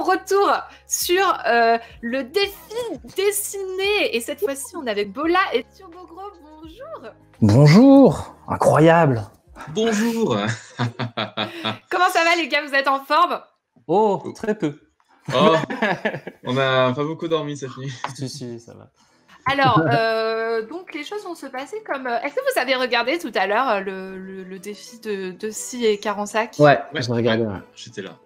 retour sur le défi dessiné. Et cette fois-ci, on est avec Bola et Turbogros. Bonjour. Bonjour. Incroyable. Bonjour. Comment ça va les gars, vous êtes en forme? Oh, très peu. Oh, on n'a pas beaucoup dormi cette nuit. Si, ça va. Alors, donc les choses vont se passer comme... Est-ce que vous avez regardé tout à l'heure le défi de Si et Carensac? Ouais, je regardais. Ouais. J'étais là.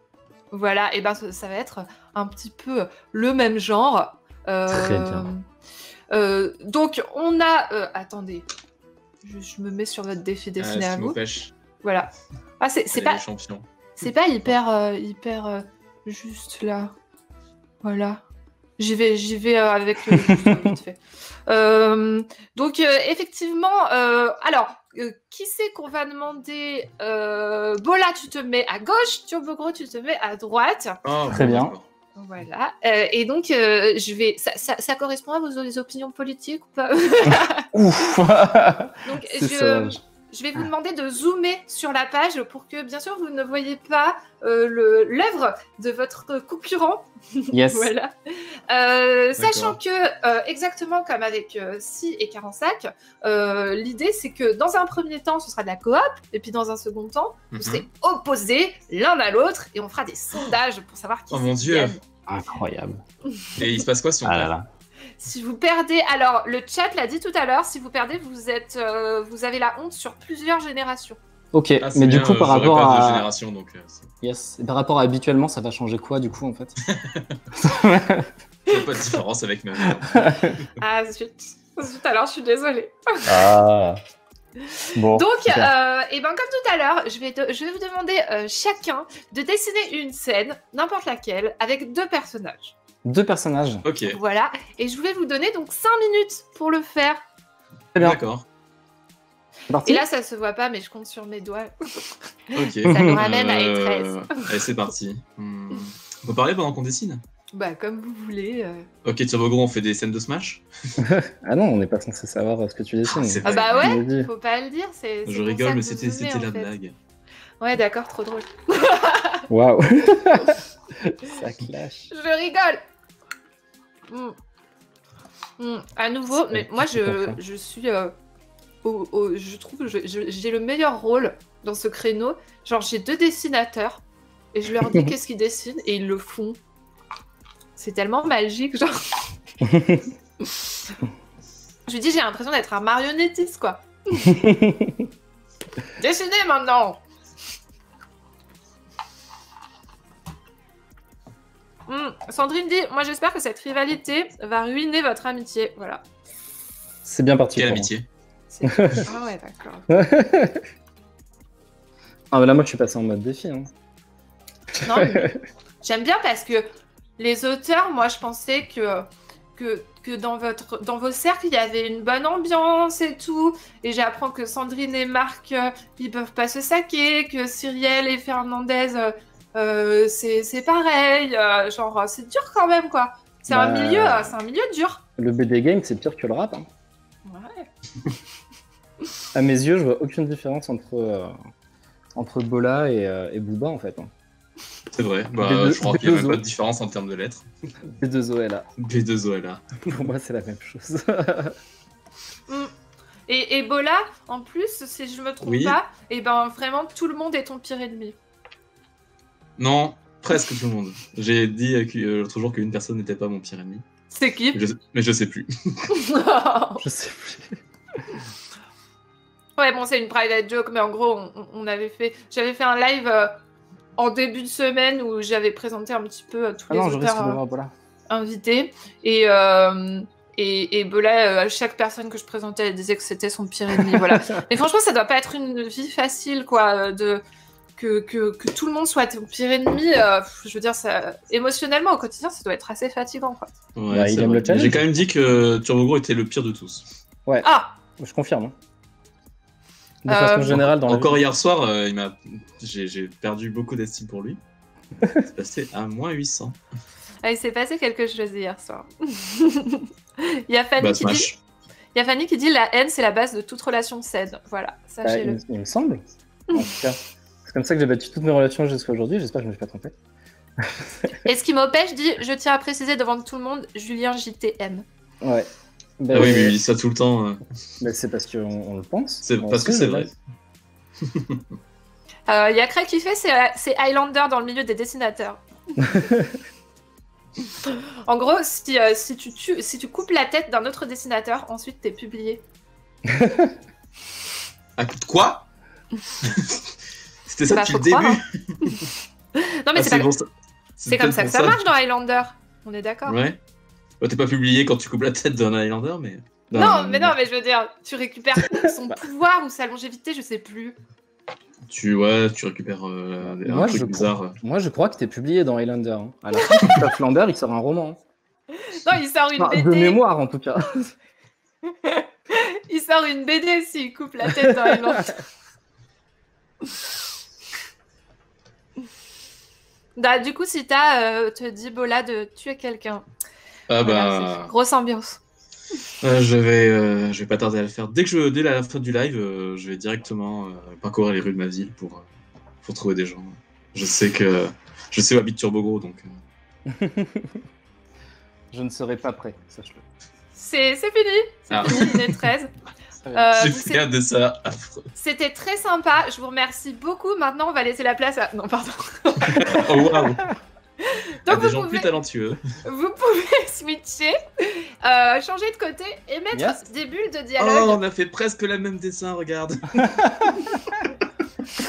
Voilà, et ben ça va être un petit peu le même genre. Très bien. Donc on a... attendez, je me mets sur votre défi dessiné à vous. Pêche. Voilà. Ah, c'est pas... champion. C'est pas hyper juste là. Voilà. J'y vais avec vite fait. Donc effectivement, alors qui c'est qu'on va demander? Bola, tu te mets à gauche, Turbogros, tu te mets à droite. Oh, très bien. Voilà. Et donc je vais. Ça correspond à vos opinions politiques ou pas? Ouf. Donc je vais vous demander de zoomer sur la page pour que, bien sûr, vous ne voyez pas l'œuvre de votre concurrent. Yes. Voilà. Sachant que, exactement comme avec Si et Carensac, l'idée, c'est que dans un premier temps, ce sera de la coop, et puis dans un second temps, vous serez opposés l'un à l'autre, et on fera des sondages pour savoir qui Oh mon Dieu. gagne. Incroyable. Et il se passe quoi si on Ah là perd? là. Si vous perdez, alors le chat l'a dit tout à l'heure, si vous perdez, vous avez la honte sur plusieurs générations. Ok, Ah, c'est mais bien, du coup par j'aurais rapport pas de à génération, donc, yes, et par rapport à habituellement, ça va changer quoi du coup en fait? il n'y a pas de différence avec ma vie. Ah zut, alors je suis désolée. Ah. Bon. Donc, super. et ben comme tout à l'heure, je vais vous demander chacun de dessiner une scène, n'importe laquelle, avec 2 personnages. 2 personnages. Ok, Voilà, et je vais vous donner donc 5 minutes pour le faire. Très bien. d'accord. C'est parti. Et là, ça se voit pas, mais je compte sur mes doigts. Ok. Ça nous ramène à E13. Allez, c'est parti. On peut parler pendant qu'on dessine? Bah, comme vous voulez. Ok, Turbogros, on fait des scènes de Smash? Ah non, on n'est pas censé savoir ce que tu dessines. c'est Ah bah Je me ouais, dis. faut pas le dire. C'est Je pour ça rigole, que mais vous c'était zoomez, la en fait. blague. Ouais, d'accord, trop drôle. Waouh. Ça clash. Je rigole. À nouveau, mais moi je suis je trouve que j'ai le meilleur rôle dans ce créneau. Genre j'ai 2 dessinateurs et je leur dis qu'est-ce qu'ils dessinent et ils le font. C'est tellement magique, genre. Je lui dis j'ai l'impression d'être un marionnettiste quoi. Dessinez maintenant. Sandrine dit, moi j'espère que cette rivalité va ruiner votre amitié. Voilà. C'est bien parti. Quelle pour amitié? Ah ouais, d'accord. moi. Ah mais là moi je suis passé en mode défi. Hein. Non, mais j'aime bien parce que les auteurs, moi je pensais que dans vos cercles il y avait une bonne ambiance et tout. Et j'apprends que Sandrine et Marc ils peuvent pas se saquer, que Cyrielle et Fernandez c'est pareil. Genre c'est dur quand même quoi. C'est un milieu dur. Le BD game c'est pire que le rap. Hein. Ouais. À mes yeux je vois aucune différence entre Bola et Booba en fait. Hein. C'est vrai, B2- je crois qu'il n'y a même B2O. pas de différence en termes de lettres. B2OLA. B2OLA. Pour moi c'est la même chose. Et Bola, en plus, si je me trompe pas, et ben vraiment tout le monde est ton pire ennemi. Non, presque tout le monde. J'ai dit l'autre jour qu'une personne n'était pas mon pire ennemi. C'est qui? Mais je sais plus. Je sais plus. Ouais, bon, c'est une private joke, mais en gros, j'avais fait un live en début de semaine où j'avais présenté un petit peu tous les je risque de auteurs voir Bola. invités. Et Bola, chaque personne que je présentais, elle disait que c'était son pire ennemi. Voilà. Mais franchement, ça doit pas être une vie facile, quoi, que tout le monde soit ton pire ennemi. Je veux dire, émotionnellement, au quotidien, ça doit être assez fatigant, quoi. Ouais, il aime le challenge. J'ai quand même dit que Turbogros était le pire de tous. Ouais. Ah! Je confirme. Hein. De façon générale, dans Encore la vie. hier soir, j'ai perdu beaucoup d'estime pour lui. C'est passé à moins 800. Ah, il s'est passé quelque chose hier soir. Il y a Fanny qui dit la haine, c'est la base de toute relation saine. Voilà, sachez-le. Il me semble. En tout cas, c'est comme ça que j'ai battu toutes mes relations jusqu'à aujourd'hui. J'espère que je ne me suis pas trompé. Et ce qui m'empêche dit, je tiens à préciser devant tout le monde, Julien JTM. Ouais. Ah oui, mais il dit ça tout le temps. Mais c'est parce qu'on le pense. C'est parce que c'est vrai. Il y a Craig qui fait, c'est Highlander dans le milieu des dessinateurs. En gros, si tu coupes la tête d'un autre dessinateur, ensuite t'es publié. Ah, quoi? C'était ça depuis le début. Croire, hein. Non mais c'est comme ça que ça ça marche dans Highlander. On est d'accord. Ouais. Bah, t'es pas publié quand tu coupes la tête d'un Highlander, mais... Non, mais je veux dire, tu récupères son pouvoir ou sa longévité, je sais plus. Tu récupères un truc bizarre. Moi, je crois que t'es publié dans Highlander. Hein. À la fin, Highlander, il sort un roman. Non, il sort une BD. De mémoire, en tout cas. Il sort une BD s'il coupe la tête dans Highlander. Bah, du coup, si te dit Bola de tuer quelqu'un. Ah voilà, grosse ambiance. Je vais pas tarder à le faire. Dès la fin du live, je vais directement parcourir les rues de ma ville pour trouver des gens. Je sais où habite Turbogro, donc... Je ne serai pas prêt, sache-le. C'est fini. C'est fini, il est 13. J'ai fait un dessin affreux. C'était très sympa. Je vous remercie beaucoup. Maintenant, on va laisser la place à... Non, pardon. Oh, waouh. Donc des gens plus talentueux. Vous pouvez switcher, changer de côté et mettre des bulles de dialogue. Oh, on a fait presque le même dessin, regarde.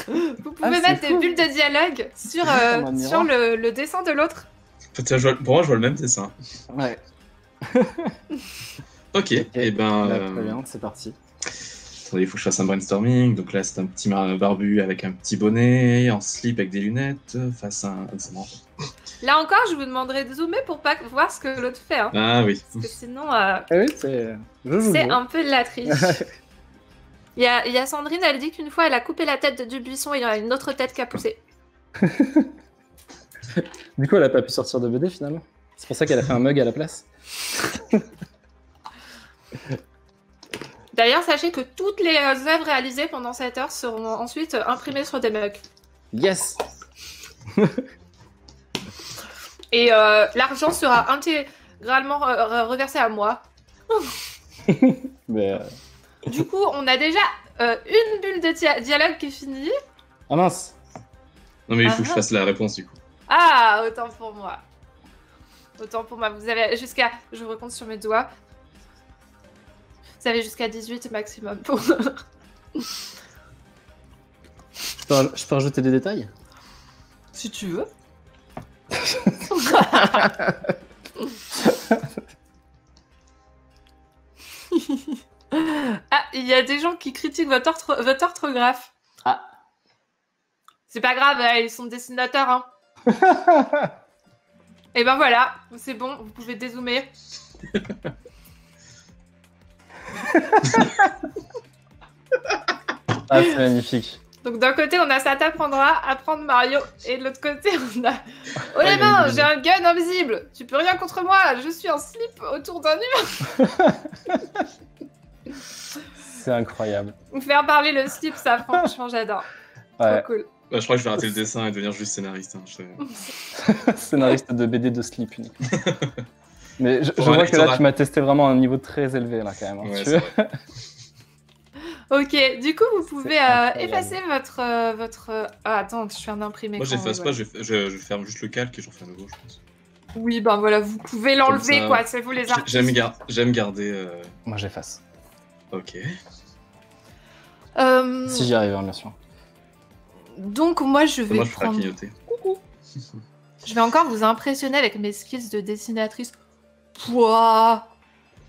Vous pouvez mettre des bulles de dialogue sur le dessin de l'autre. Pour moi, je vois le même dessin. Ouais. Ok, et ben... Très bien, c'est parti. Attendez, il faut que je fasse un brainstorming. Donc là, c'est un petit barbu avec un petit bonnet, en slip avec des lunettes, face à un... Là encore, je vous demanderai de zoomer pour pas voir ce que l'autre fait. Hein. Ah oui. Parce que sinon, oui, c'est un peu de la triche. Il y a Sandrine, elle dit qu'une fois, elle a coupé la tête de Dubuisson et il y a une autre tête qui a poussé. Du coup, elle a pas pu sortir de BD finalement. C'est pour ça qu'elle a fait un mug à la place. D'ailleurs, sachez que toutes les œuvres réalisées pendant cette heure seront ensuite imprimées sur des mugs. Yes. Et l'argent sera intégralement reversé à moi. Mais Du coup, on a déjà une bulle de dialogue qui est finie. Ah mince. Non mais il faut que je fasse la réponse du coup. Ah, autant pour moi. Autant pour moi. Vous avez jusqu'à... Je recompte sur mes doigts. Vous avez jusqu'à 18 maximum pour... Je peux rajouter des détails? Si tu veux. Ah, il y a des gens qui critiquent votre orthographe. Ah. C'est pas grave, ils sont dessinateurs, hein. Et ben voilà, c'est bon, vous pouvez dézoomer. Ah, c'est magnifique. Donc d'un côté, on a ça t'apprendra, apprendre Mario, et de l'autre côté, on a... Oh les mains, j'ai un gun invisible. Tu peux rien contre moi, je suis un slip autour d'un humain. C'est incroyable. Faire parler le slip, ça, franchement, j'adore. Ouais. Trop cool. Bah, je crois que je vais rater le dessin et devenir juste scénariste. Hein. Scénariste de BD de slip uniquement. Mais je vois que là, tu m'as testé vraiment à un niveau très élevé, là, quand même. Hein, Ouais, tu veux Ok, du coup, vous pouvez effacer votre... Ah, attends, je fais un imprimé. Moi, j'efface pas, je ferme juste le calque et j'en fais un nouveau, je pense. Oui, ben voilà, vous pouvez l'enlever, quoi, c'est vous les artistes. J'aime garder... Moi, j'efface. Ok. Si j'y arrive, hein, bien sûr. Donc, moi, je vais prendre... clignoter. Coucou. Je vais encore vous impressionner avec mes skills de dessinatrice. Pouah.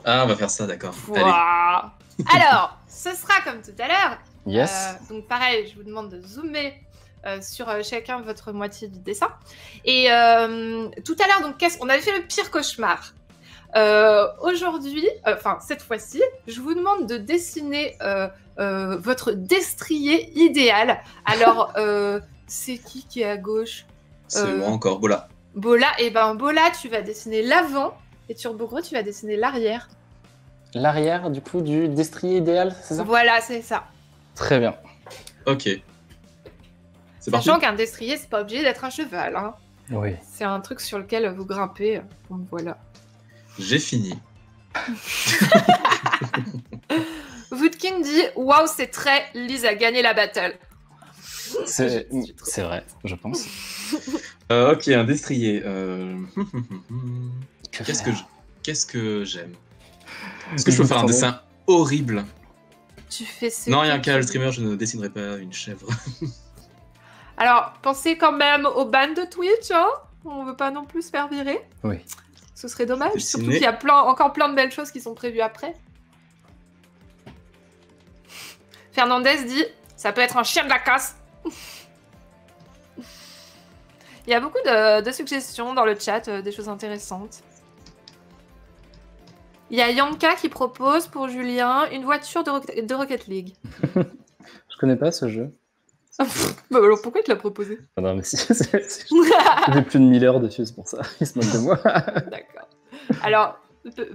Ah, on va faire ça, d'accord. Pouah. Alors, ce sera comme tout à l'heure. Yes. Donc pareil, je vous demande de zoomer sur chacun votre moitié du dessin. Et tout à l'heure, donc on avait fait le pire cauchemar. Aujourd'hui, enfin cette fois-ci, je vous demande de dessiner votre destrier idéal. Alors, c'est qui est à gauche? C'est moi encore, Bola. Bola, et ben Bola, tu vas dessiner l'avant, et Turbogro, tu vas dessiner l'arrière. L'arrière, du coup, du destrier idéal, c'est ça? Voilà, c'est ça. Très bien. Ok. C'est parti. Sachant qu'un destrier, c'est pas obligé d'être un cheval. Hein. Oui. C'est un truc sur lequel vous grimpez. Donc voilà. J'ai fini. Woodking dit waouh, c'est très. Lise a gagné la battle. C'est vrai, je pense. Ok, un destrier. Qu'est-ce faire que j'aime? Est-ce que je peux faire un dessin horrible? Tu fais ce. Non, il y a un cas, le streamer, je ne dessinerai pas une chèvre. Alors, pensez quand même au ban de Twitch, hein. On veut pas non plus se faire virer. Oui. Ce serait dommage, Dessiner. surtout qu'il y a encore plein de belles choses qui sont prévues après. Fernandez dit ça peut être un chien de la casse. Il y a beaucoup de suggestions dans le chat, des choses intéressantes. Il y a Yanka qui propose pour Julien une voiture de Rocket League. Je connais pas ce jeu. Bah alors pourquoi il te l'a proposé? Ah non, mais si, j'ai plus de 1000 heures dessus, c'est pour ça. Il se moque de moi. D'accord. Alors,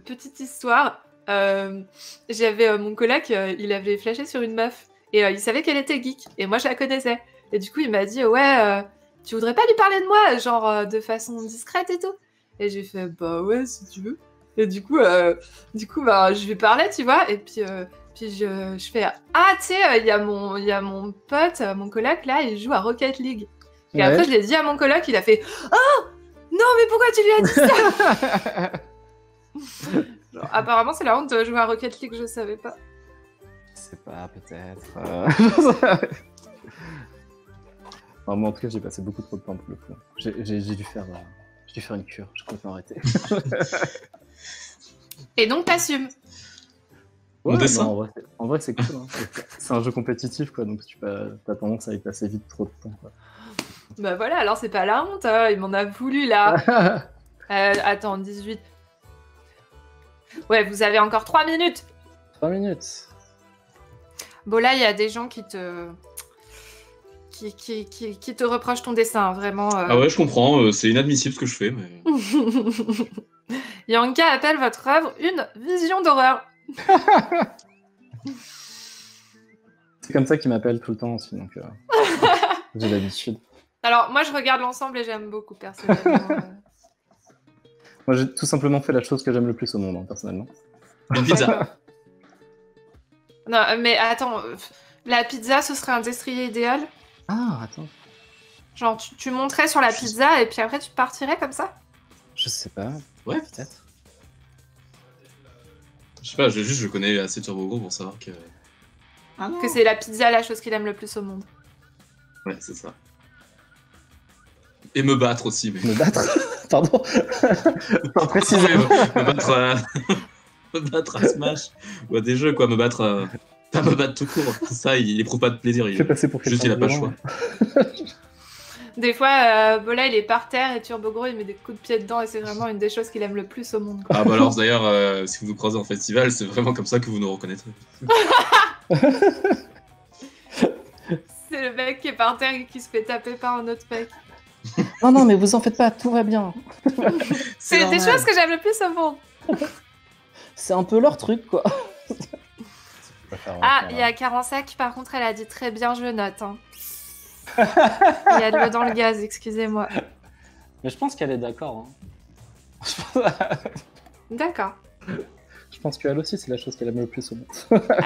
petite histoire. J'avais mon coloc, il avait flashé sur une meuf. Et il savait qu'elle était geek. Et moi, je la connaissais. Et du coup, il m'a dit, ouais, tu voudrais pas lui parler de moi, genre de façon discrète et tout? Et j'ai fait, bah ouais, si tu veux. Et du coup, bah, je lui parlais, tu vois. Et puis je fais, ah, tu sais, il y a mon pote, mon coloc, là, il joue à Rocket League. Et après, je l'ai dit à mon coloc, il a fait, oh non, mais pourquoi tu lui as dit ça? Genre, apparemment, c'est la honte de jouer à Rocket League, je savais pas. C'est pas, peut-être. Non, moi, en tout cas, j'ai passé beaucoup trop de temps pour le coup. J'ai dû faire une cure, j'ai complètement arrêté. Et donc, t'assumes. Mon dessin. Non, en vrai, c'est cool. Hein. C'est un jeu compétitif, quoi, donc t'as tendance à y passer vite trop de temps. Quoi. Bah voilà, alors c'est pas la honte, hein. Il m'en a voulu là. Attends, 18. Ouais, vous avez encore 3 minutes. 3 minutes. Bon, là, il y a des gens qui te reprochent ton dessin, vraiment. Ah ouais, je comprends, c'est inadmissible ce que je fais, mais... Yanka appelle votre œuvre une vision d'horreur. C'est comme ça qu'ils m'appellent tout le temps aussi, donc j'ai l'habitude. Alors, moi, je regarde l'ensemble et j'aime beaucoup, personnellement. Moi, j'ai tout simplement fait la chose que j'aime le plus au monde, hein, personnellement. Une pizza. Non, mais attends, la pizza, ce serait un destrier idéal? Ah, attends. Genre, tu monterais sur la pizza et puis après, tu partirais comme ça? Je sais pas. Ouais, peut-être. Je sais pas, je connais assez Turbo Gros pour savoir que... Que c'est la pizza la chose qu'il aime le plus au monde. Ouais, c'est ça. Et me battre aussi, mais... Me battre? Pardon. Pas précisément. me battre à Smash ou à des jeux, quoi. Me battre pas me battre tout court. Ça, il éprouve pas de plaisir. Je fais passer pour Juste, il a pas le choix. Des fois, Bola, il est par terre et Turbo Gros, il met des coups de pied dedans et c'est vraiment une des choses qu'il aime le plus au monde. Quoi. Ah bah alors, d'ailleurs, si vous nous croisez en festival, c'est vraiment comme ça que vous nous reconnaîtrez. C'est le mec qui est par terre et qui se fait taper par un autre mec. Non, mais vous en faites pas, tout va bien. C'est des choses que j'aime le plus au monde. C'est un peu leur truc, quoi. Ah, il y a Karansec, par contre, elle a dit très bien, je note. Hein. Il y a de l'eau dans le gaz, excusez-moi. Mais je pense qu'elle est d'accord. Hein. D'accord. Je pense qu'elle aussi, c'est la chose qu'elle aime le plus au monde.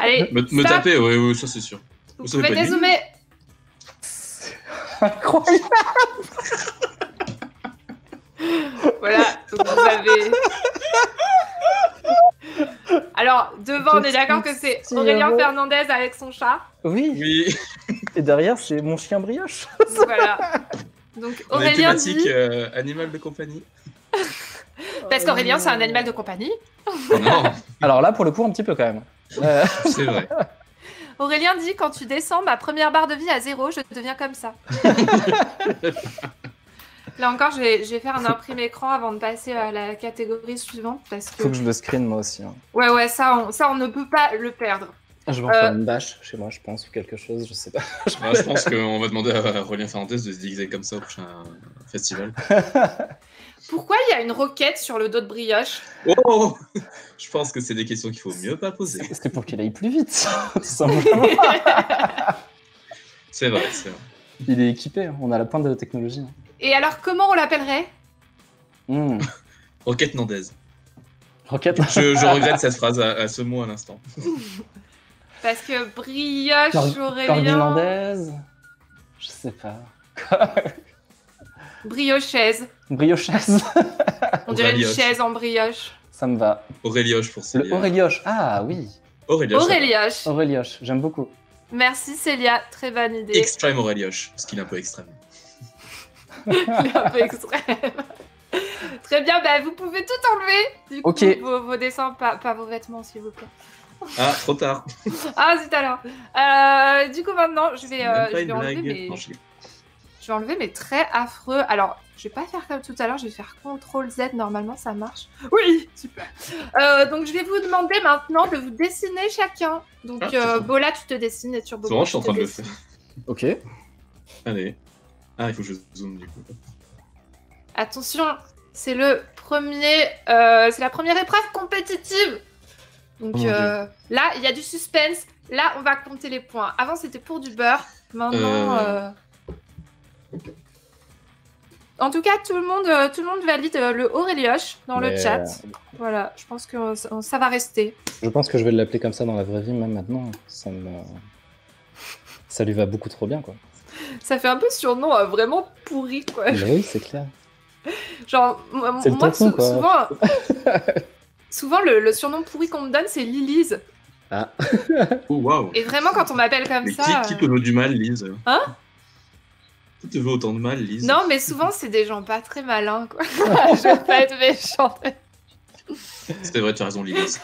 Allez, me taper, ouais, ça c'est sûr. Vous pouvez dézoomer. Incroyable. Voilà, donc vous avez... Alors, devant, on est d'accord que c'est Aurélien Fernandez avec son chat. Oui. Et derrière, c'est mon chien Brioche. Voilà. Donc, Aurélien dit... animal de compagnie. Parce qu'Aurélien, c'est un animal de compagnie. Oh non. Alors là, pour le coup, un petit peu quand même. C'est vrai. Aurélien dit, quand tu descends ma première barre de vie à 0, je deviens comme ça. Là encore, je vais faire un imprimé écran avant de passer à la catégorie suivante. Parce que... Faut que je le screen moi aussi. Hein. Ouais, ça, on ne peut pas le perdre. Je vais en faire une bâche chez moi, je pense, ou quelque chose, je sais pas. Je pense qu'on va demander à Aurélien Fernandez de se déguiser comme ça au prochain festival. Pourquoi il y a une roquette sur le dos de Brioche? Oh, je pense que c'est des questions qu'il faut mieux pas poser. C'est pour qu'il aille plus vite, tout simplement. C'est vrai. Il est équipé, on a la pointe de la technologie. Et alors, comment on l'appellerait? Roquette nandaise. Roquette. Je regrette cette phrase à ce mot à l'instant. Parce que brioche, Cordy Aurélien... nandaise. Je sais pas. Briochaise. Briochaise. On dirait une Aurélioche. chaise en brioche. Ça me va. Aurélioche pour Le Célia. Aurélioche. Ah oui. Aurélioche. Aurélioche. Aurélioche. J'aime beaucoup. Merci Célia, très bonne idée. Extrême Aurélioche, parce qu'il est un peu extrême. Il est un peu extrême. Très bien, bah, vous pouvez tout enlever. Du coup, Ok. vos dessins, pas vos vêtements, s'il vous plaît. Ah, trop tard. Ah, zut alors. Du coup, maintenant, je vais Même pas une enlever blague. mes... Non, Je vais enlever mes traits affreux. Alors, je vais pas faire comme tout à l'heure, je vais faire CTRL-Z, normalement ça marche. Oui, super. Donc je vais vous demander maintenant de vous dessiner chacun. Donc Bola, tu te dessines et Turbo. C'est vrai, je suis en train de le faire. Ok. Allez. Ah, il faut que je zoome du coup. Attention, c'est le premier, c'est la première épreuve compétitive. Donc Oh mon Dieu. là, il y a du suspense. Là, on va compter les points. Avant, c'était pour du beurre. Maintenant, en tout cas, tout le monde valide le Aurélioche dans le chat. Voilà, je pense que ça va rester. Je pense que je vais l'appeler comme ça dans la vraie vie, même maintenant. Ça lui va beaucoup trop bien, quoi. Ça fait un peu surnom vraiment pourri, quoi. Mais oui, c'est clair. Genre, C'est le moi, tonton, quoi. souvent le surnom pourri qu'on me donne, c'est Lilise. Ah. Oh, waouh. Et vraiment, quand on m'appelle comme Mais ça... qui te veut du mal, Lise? Hein? Qui te veut autant de mal, Lise? Non, mais souvent, c'est des gens pas très malins, quoi. Je vais pas être méchante. C'est vrai, tu as raison, Lise.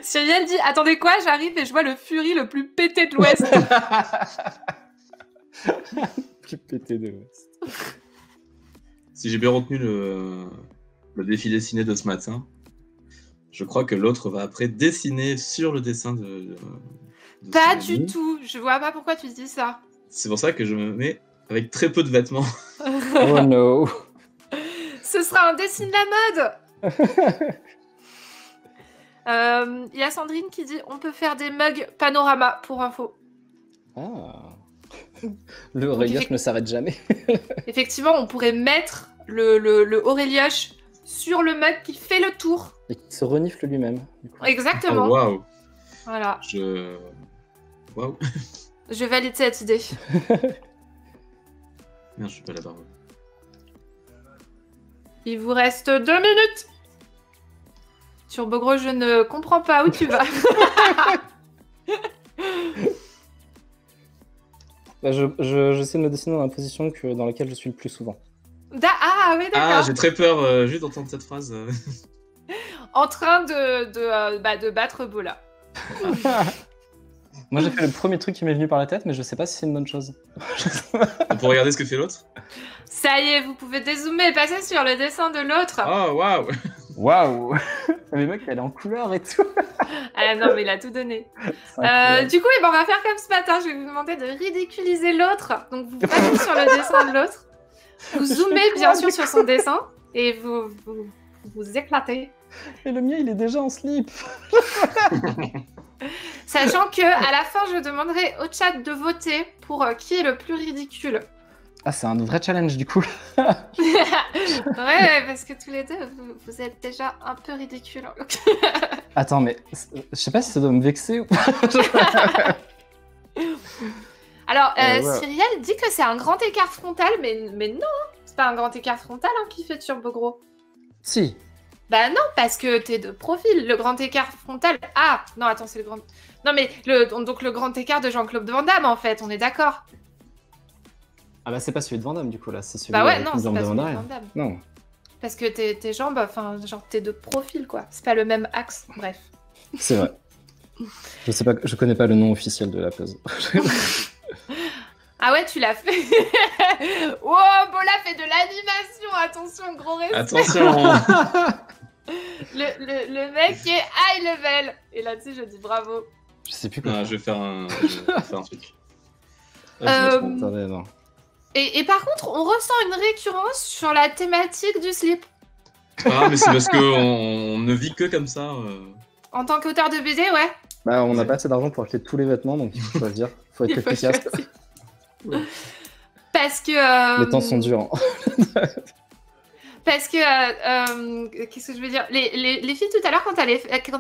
Cyrielle dit, attendez quoi, j'arrive et je vois le Fury le plus pété de l'Ouest. Plus pété de l'Ouest. Si j'ai bien retenu le défi dessiné de ce matin, je crois que l'autre va après dessiner sur le dessin de Pas son ami. du tout. Je vois pas pourquoi tu dis ça. C'est pour ça que je me mets avec très peu de vêtements. Oh no. Ce sera un dessin de la mode. Il y a Sandrine qui dit, on peut faire des mugs panorama pour info. Ah. Le Aurélioche ne s'arrête jamais. Effectivement, on pourrait mettre le Aurélioche sur le mug qui fait le tour. Et qui se renifle lui-même. du coup. Exactement. Oh, waouh. Voilà. Waouh. Je valide cette idée. Merde, je suis pas la barbe. Il vous reste 2 minutes. Turbo Gros, je ne comprends pas où tu vas. Bah, j'essaie de me dessiner dans la position dans laquelle je suis le plus souvent. Ah oui, Ah, d'accord. j'ai très peur juste d'entendre cette phrase. En train de battre Bola. Moi, j'ai fait le premier truc qui m'est venu par la tête, mais je sais pas si c'est une bonne chose. On peut regarder ce que fait l'autre? Ça y est, vous pouvez dézoomer et passer sur le dessin de l'autre. Oh, waouh. Waouh. Mais mec, elle est en couleur et tout. Ah non, mais il a tout donné. C'est incroyable. Du coup, on va faire comme ce matin. Je vais vous demander de ridiculiser l'autre. Donc, vous passez sur le dessin de l'autre. Vous zoomez bien sûr sur son dessin et vous éclatez. Et le mien, il est déjà en slip. Sachant que à la fin, je demanderai au chat de voter pour qui est le plus ridicule. Ah, c'est un vrai challenge du coup. Ouais, parce que tous les deux, vous êtes déjà un peu ridicules. Attends, mais je sais pas si ça doit me vexer ou pas. Alors, ouais. Cyrielle dit que c'est un grand écart frontal, mais non, c'est pas un grand écart frontal qui fait Turbo Gros. Si. Bah non, parce que t'es de profil. Le grand écart frontal... Ah, non, attends, c'est le grand... Non, mais donc le grand écart de Jean-Claude Van Damme, en fait, on est d'accord. Ah bah c'est pas celui de Van Damme du coup là, c'est celui Bah ouais, avec non, une c'est jambe pas de celui de Van Van Damme. Damme. Non. Parce que tes jambes, enfin, genre, t'es de profil, quoi. C'est pas le même axe, bref. C'est vrai. Je sais pas, je connais pas le nom officiel de la pose. Ah ouais, tu l'as fait. Oh, Bola fait de l'animation, attention, gros respect. Attention. Le mec est high level. Et là-dessus, je dis bravo. Je sais plus quoi. Non, je vais faire un truc. Attendez, non. Et par contre, on ressent une récurrence sur la thématique du slip. Ah, mais c'est parce qu'on ne vit que comme ça. En tant qu'auteur de BD, ouais. Bah on n'a pas assez d'argent pour acheter tous les vêtements, donc il faut choisir. Faut être Il faut efficace. choisir. Parce que... Les temps sont durs. Hein. Parce que, qu'est-ce que je veux dire, les filles tout à l'heure, quand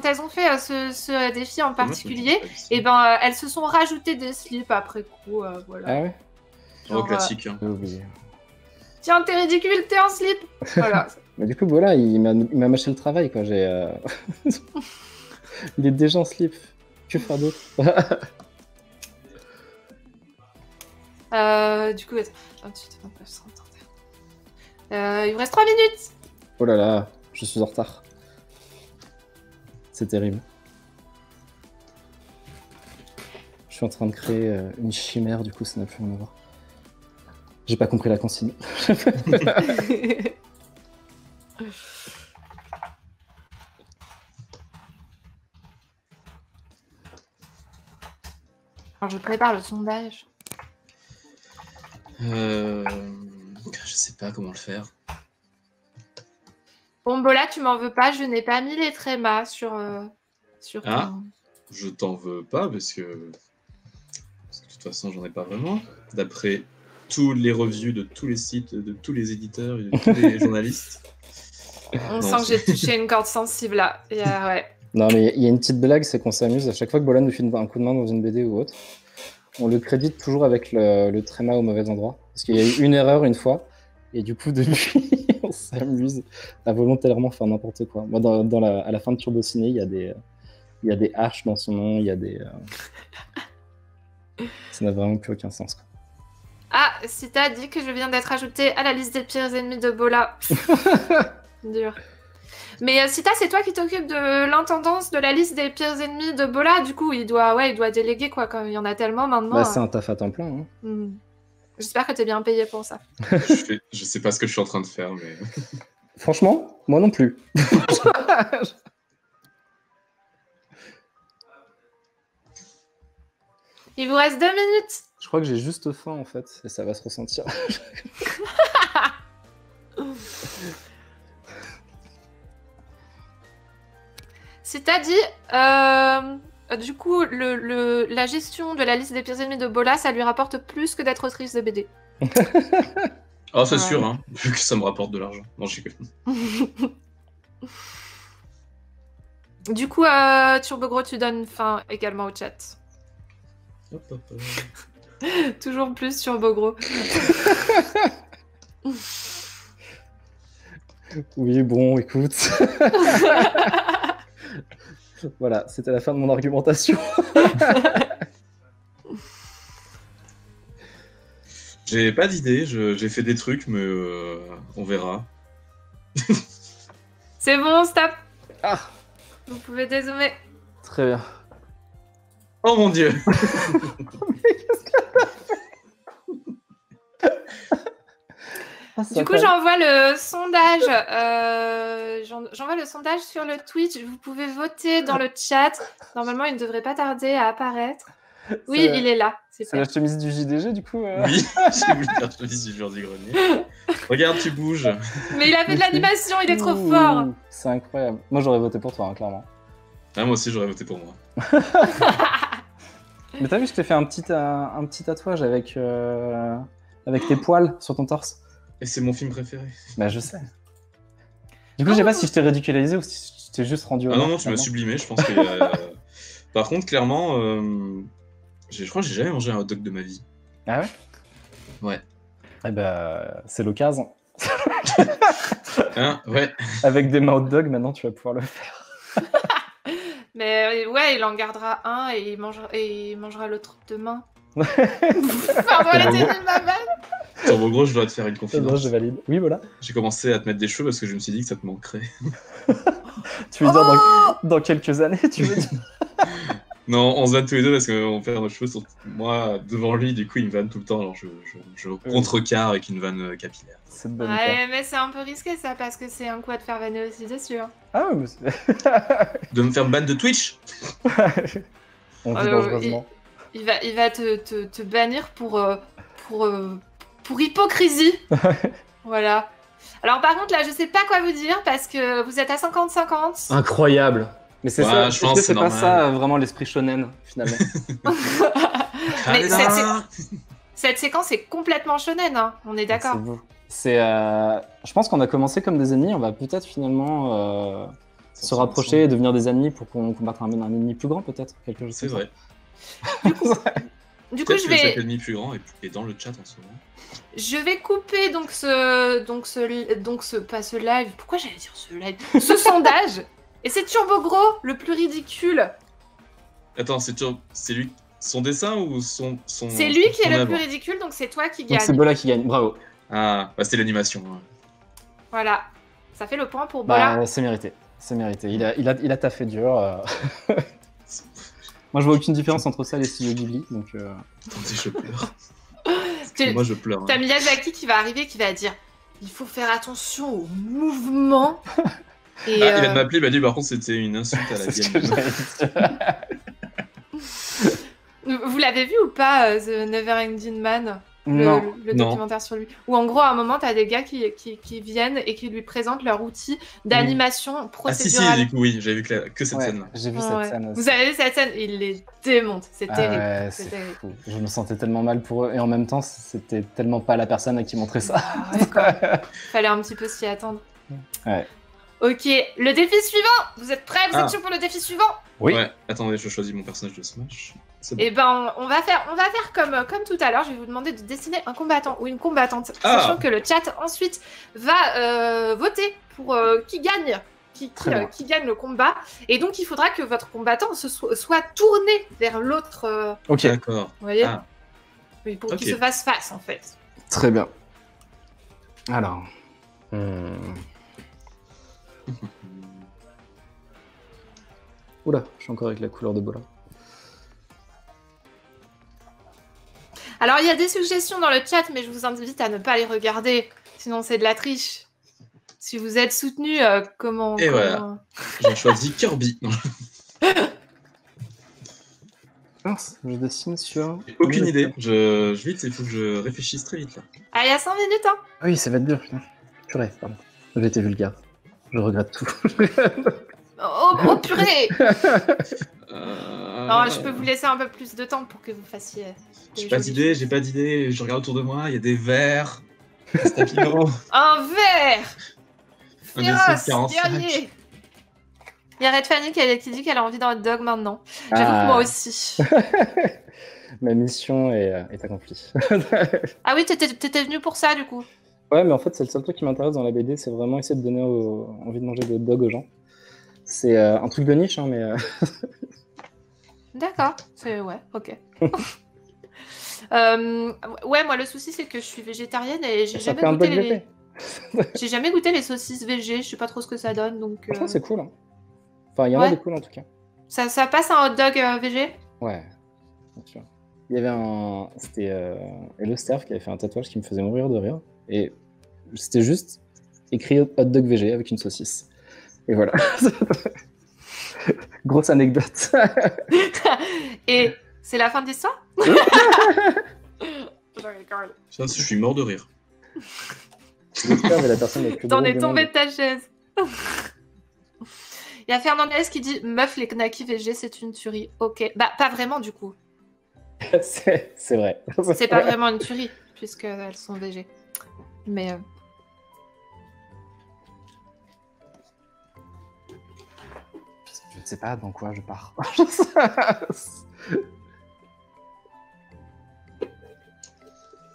elles ont fait ce défi en particulier, et ben, elles se sont rajoutées des slips après coup, voilà. Ah ouais. Genre, classique. Hein. J'ai oublié. Tiens, t'es ridicule, t'es en slip. Voilà. Mais du coup, voilà, il m'a mâché le travail, quoi. Il est déjà en slip. Que faire d'autre? Du coup, attends. 28, 29, 30, 31. Il vous reste 3 minutes. Oh là là, je suis en retard. C'est terrible. Je suis en train de créer une chimère, du coup, ça n'a plus rien à voir. J'ai pas compris la consigne. Alors, je prépare le sondage. Je sais pas comment le faire. Bon, Bola, tu m'en veux pas, je n'ai pas mis les trémas sur Ah, je t'en veux pas parce que de toute façon, j'en ai pas vraiment. D'après tous les reviews de tous les sites, de tous les éditeurs et de tous les journalistes. On sent que j'ai touché une corde sensible là. Ouais. Non, mais il y a une petite blague, c'est qu'on s'amuse. À chaque fois que Bolan nous file un coup de main dans une BD ou autre, on le crédite toujours avec le tréma au mauvais endroit. Parce qu'il y a eu une erreur une fois, et du coup, depuis, on s'amuse à volontairement faire n'importe quoi. Moi, à la fin de Turbo Ciné, il y a des H dans son nom, il y a des... Ça n'a vraiment plus aucun sens, quoi. Ah, Sita a dit que je viens d'être ajoutée à la liste des pires ennemis de Bola. Dur. Mais Sita, c'est toi qui t'occupes de l'intendance de la liste des pires ennemis de Bola. Du coup, il doit déléguer, quoi, comme il y en a tellement maintenant. Bah, c'est un taf à temps plein. Hein. J'espère que t'es bien payé pour ça. Je sais pas ce que je suis en train de faire, mais... Franchement, moi non plus. Il vous reste 2 minutes. Je crois que j'ai juste faim, en fait, et ça va se ressentir. C'est-à-dire, du coup, la gestion de la liste des pires ennemis de Bola, ça lui rapporte plus que d'être autrice de BD. Ah, c'est sûr, hein, vu que ça me rapporte de l'argent. Non, je sais que... Du coup, Turbogros, tu donnes fin également au chat. Hop, hop, hop. Toujours plus Turbogros. Oui, bon, écoute. Voilà, c'était la fin de mon argumentation. J'ai pas d'idée, j'ai fait des trucs, mais on verra. C'est bon, stop. Ah, Vous pouvez dézoomer. très bien. Oh mon dieu. Du coup, j'envoie le sondage. J'envoie le sondage sur le Twitch. Vous pouvez voter dans le chat. Normalement, il ne devrait pas tarder à apparaître. Oui, il est là. C'est la chemise du JDG, du coup Oui, j'ai voulu faire chemise du jour du grenier. Regarde, tu bouges. Mais il a fait de l'animation, il est trop fort. C'est incroyable. Moi, j'aurais voté pour toi, hein, clairement. Ah, moi aussi, j'aurais voté pour moi. Mais t'as vu, je t'ai fait un petit tatouage avec tes poils sur ton torse. Et c'est mon film préféré. Bah, je sais. Du coup, je sais pas si je t'ai ridiculisé ou si je t'ai juste rendu... Ah non, tu m'as sublimé, je pense que... Par contre, clairement, je crois que j'ai jamais mangé un hot dog de ma vie. Ah ouais? Ouais. Eh bah, c'est l'occasion. Hein? Ouais. Avec des mains hot dog, maintenant, tu vas pouvoir le faire. Mais ouais, il en gardera un et il mangera l'autre demain. Pardon, elle était nulle, ma vanne. Turbogros, je dois te faire une Non, confidence. je valide. Oui, voilà. J'ai commencé à te mettre des cheveux parce que je me suis dit que ça te manquerait. Tu veux dire dans quelques années, tu veux dire? Non, on se vanne tous les deux parce qu'on perd nos cheveux sur moi devant lui, du coup il me vanne tout le temps, alors je contrecarre avec une vanne capillaire. C'est de bonne Ouais, mais c'est un peu risqué ça parce que c'est un coup à te faire vanner aussi dessus. Hein. Ah ouais, mais c'est... De me faire ban de Twitch? On vit dangereusement. Il va te bannir pour hypocrisie. Voilà. Alors par contre là, je sais pas quoi vous dire parce que vous êtes à 50-50. Incroyable. Mais c'est ça, je pense que c'est pas normal. ça vraiment l'esprit shonen finalement. Mais Cette séquence est complètement shonen, hein. On est d'accord. C'est beau. Je pense qu'on a commencé comme des ennemis, on va peut-être finalement se rapprocher et devenir des ennemis pour qu'on combatte un ennemi plus grand, peut-être. Quelque chose. C'est vrai. Du coup, je vais. Chaque ennemi plus grand est dans le chat en ce moment. Je vais couper pas ce live. Pourquoi j'allais dire ce live? Ce sondage. Et c'est Turbo Gros, le plus ridicule. Attends, c'est lui, son dessin ou son C'est lui qui est le œuvre plus ridicule, donc c'est toi qui Donc gagne. c'est Bola qui gagne, bravo. Ah, bah c'était l'animation. Hein. Voilà, ça fait le point pour Bola. Bah, c'est mérité, c'est mérité. Il a taffé dur. Moi, je vois aucune différence entre ça et les studios Ghibli, donc. Attendez, je pleure. Tu- Moi, je pleure. T'as Miyazaki qui va arriver, qui va dire il faut faire attention aux mouvements. Et Il vient de m'appeler, il m'a dit par contre c'était une insulte à la C'est ce que vieille. j'allais dire. vous l'avez vu ou pas, The Neverending Man? Non. Le Non. documentaire sur lui. Où en gros, à un moment, t'as des gars qui viennent et qui lui présentent leur outil d'animation Ah si, procédurale. du coup, oui, j'ai vu que cette Ouais, scène-là. j'ai vu Ouais. cette scène aussi. Vous avez vu cette scène? Il les démonte. C'est Ah terrible. ouais, C'est c'est terrible. fou. Je me sentais tellement mal pour eux et en même temps, c'était tellement pas la personne à qui montrer ça. Ah ouais, quoi. Fallait un petit peu s'y attendre. Ouais. Ok, le défi suivant. Vous êtes prêts? Vous êtes chaud pour le défi suivant? Oui. Ouais, attendez, je choisis mon personnage de Smash. C'est bon. Et ben, on va faire comme tout à l'heure. Je vais vous demander de dessiner un combattant ou une combattante, Ah. sachant que le chat ensuite va voter pour qui gagne, qui gagne le combat. Et donc, il faudra que votre combattant soit tourné vers l'autre. Ok, D'accord. Vous voyez? Ah. Oui, pour Ok. qu'il se fasse face, en fait. très bien. Alors. Oula, je suis encore avec la couleur de Bola. Alors, il y a des suggestions dans le chat, mais je vous invite à ne pas les regarder, sinon c'est de la triche. Si vous êtes soutenu, comment... Et voilà. J'ai choisi Kirby. Non, Mince, je dessine sur. j'ai aucune idée. Vite, il faut que je réfléchisse très vite là. Ah, il y a 5 minutes, hein. Ah oui, ça va être dur, putain. Purée, pardon. J'ai été vulgaire. Je regrette tout. Oh purée. Euh... Non, je peux vous laisser un peu plus de temps pour que vous fassiez... des J'ai pas jolies d'idée, choses. j'ai pas d'idée. Je regarde autour de moi, il y a des vers, des stabilo. Un verre. Un Féroce, 45. guerrier. Il y a Red Fanny qui dit qu'elle a envie d'un hot dog maintenant. J'avoue que moi aussi. Ma mission est accomplie. Ah oui, t'étais venu pour ça, du coup. Ouais, mais en fait, c'est le seul truc qui m'intéresse dans la BD, c'est vraiment essayer de donner envie de manger des hot dogs aux gens. C'est un truc de niche, hein, mais... D'accord. Ouais, ok. Ouais, moi, le souci, c'est que je suis végétarienne et j'ai Ça jamais fait un goûté bug les... VP. J'ai jamais goûté les saucisses végé, je sais pas trop ce que ça donne, donc... Franchement, c'est cool. Hein. Enfin, il y en a Ouais. des cool, en tout cas. Ça passe un hot dog végé? Ouais, bien sûr. Il y avait C'était Hello Sterf qui avait fait un tatouage qui me faisait mourir de rire. Et c'était juste écrit hot dog VG avec une saucisse. Et voilà. Grosse anecdote. Et c'est la fin de l'histoire? Ça, je suis mort de rire. J'espère, mais la personne la plus T'en drôle es du tombé monde. de ta chaise. Il y a Fernandez qui dit meuf, les knackis VG, c'est une tuerie. Ok. Bah, pas vraiment, du coup. C'est vrai. C'est pas vraiment une tuerie, puisqu'elles sont VG. Mais. Je ne sais pas dans quoi je pars.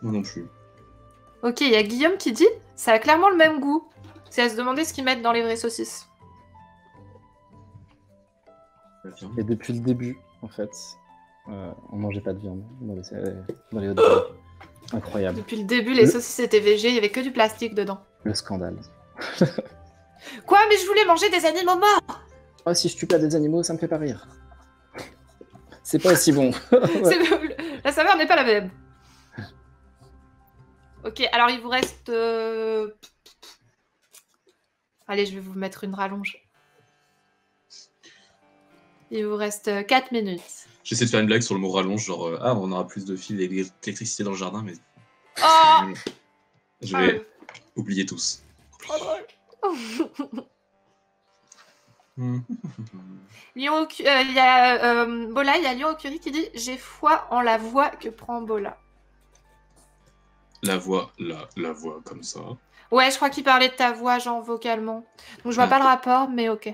Moi non plus. Ok, il y a Guillaume qui dit ça a clairement le même goût. C'est à se demander ce qu'ils mettent dans les vraies saucisses. Et depuis le début, en fait, on mangeait pas de viande dans les hot dogs. Incroyable. Depuis le début, les saucisses étaient VG, il y avait que du plastique dedans. Le scandale. Quoi? Mais je voulais manger des animaux morts! Oh, si je tue pas des animaux, ça me fait pas rire. C'est pas aussi bon. La saveur n'est pas la même. Ok, alors il vous reste... Allez, je vais vous mettre une rallonge. Il vous reste 4 minutes. J'essaie de faire une blague sur le mot rallonge, genre on aura plus de fils d'électricité dans le jardin, mais Oh! je vais oublier tous. Lion il y a Bola, il y a Lion au curry qui dit j'ai foi en la voie que prend Bola. La voix comme ça. Ouais, je crois qu'il parlait de ta voix, genre vocalement. Donc je vois Ah. pas le rapport, mais ok.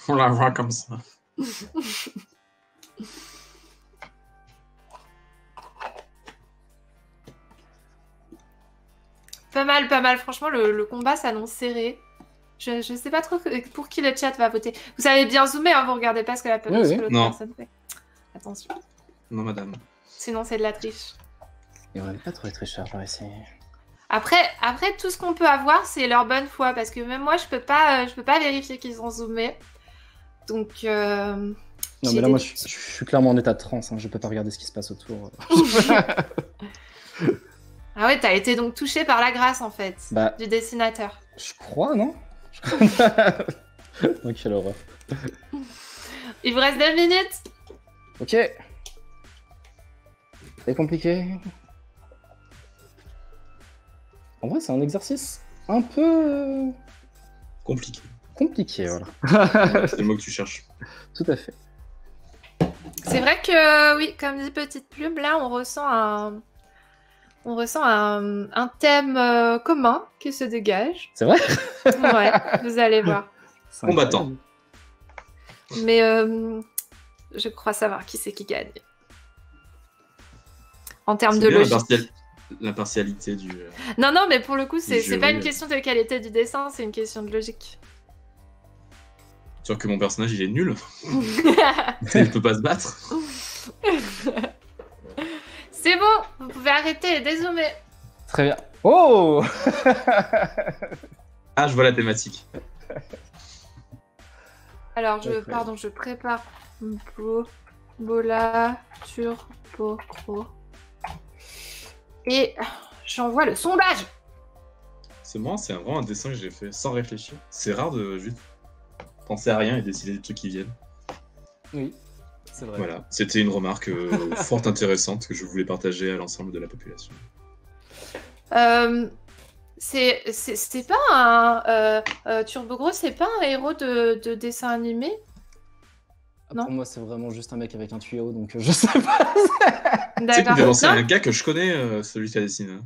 On la voit comme ça. Pas mal, pas mal. Franchement, le combat s'annonce serré. Je sais pas trop pour qui le chat va voter. Vous savez bien zoomer, hein, vous regardez pas ce que Oui, oui. ce que l'autre Non. personne fait. Attention. Non, madame. Sinon, c'est de la triche. Et on n'avait pas trouvé tricheur par ici. Après, tout ce qu'on peut avoir, c'est leur bonne foi, parce que même moi, je peux pas vérifier qu'ils ont zoomé. Donc, Non, mais là, moi, je suis clairement en état de transe. Hein. Je peux pas regarder ce qui se passe autour. Ah ouais, t'as été donc touché par la grâce, en fait, Bah. du dessinateur. Je crois, non? Oh, quelle horreur. Il vous reste 2 minutes. Ok. C'est compliqué. En vrai, c'est un exercice un peu Compliqué. compliqué, voilà. C'est le mot que tu cherches. Ah, Tout à fait. C'est vrai que, oui, comme dit Petite Plume, là, on ressent un thème commun qui se dégage. C'est vrai? Ouais, vous allez voir. C'est Combattant. incroyable. Mais je crois savoir qui c'est qui gagne. En termes C'est de bien logique. l'impartialité du... Non, mais pour le coup, c'est jury, pas une question de qualité du dessin, c'est une question de logique. Sûr que mon personnage, il est nul. Il peut pas se battre. C'est bon, vous pouvez arrêter et dézoomer. Très bien. Oh! Ah, je vois la thématique. Alors, Ouais, je prépare Bola, Turbo, Gros. Et j'envoie le sondage. C'est marrant, c'est vraiment un dessin que j'ai fait sans réfléchir. C'est rare de juste penser à rien et décider des trucs qui viennent. Oui, c'est vrai. Voilà, c'était une remarque fort intéressante que je voulais partager à l'ensemble de la population. C'est pas un Turbo Gros, c'est pas un héros de dessin animé? Non. Pour moi, c'est vraiment juste un mec avec un tuyau, donc je sais pas. Tu sais qu'il D'accord. fait penser à Non, un gars que je connais, celui qui a dessiné. Hein.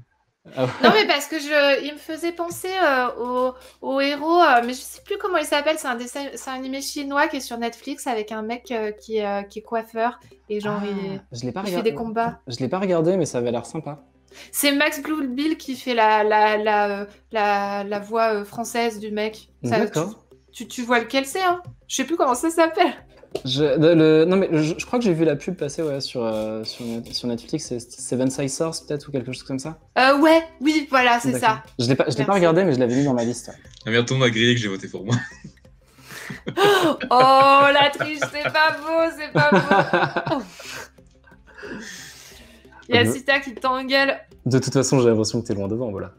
Ah ouais. non, mais parce que il me faisait penser au héros, mais je sais plus comment il s'appelle. C'est un animé chinois qui est sur Netflix avec un mec qui est coiffeur et genre Je l'ai pas il fait regardé. des combats. Je l'ai pas regardé, mais ça avait l'air sympa. C'est Max Bluebill qui fait la voix française du mec. Ça, D'accord. tu vois lequel c'est, hein? Je sais plus comment ça s'appelle. Non, mais je crois que j'ai vu la pub passer ouais, sur Netflix. C'est Seven Sisters, peut-être, ou quelque chose comme ça. Ouais, oui, voilà, c'est D'accord. ça. Je l'ai pas Merci. regardé, mais je l'avais mis dans ma liste. Ah merde, on m'a grillé que j'ai voté pour moi. Oh, la triche, c'est pas beau, c'est pas beau. Il y a Sita qui t'engueule. De toute façon, j'ai l'impression que t'es loin devant, voilà.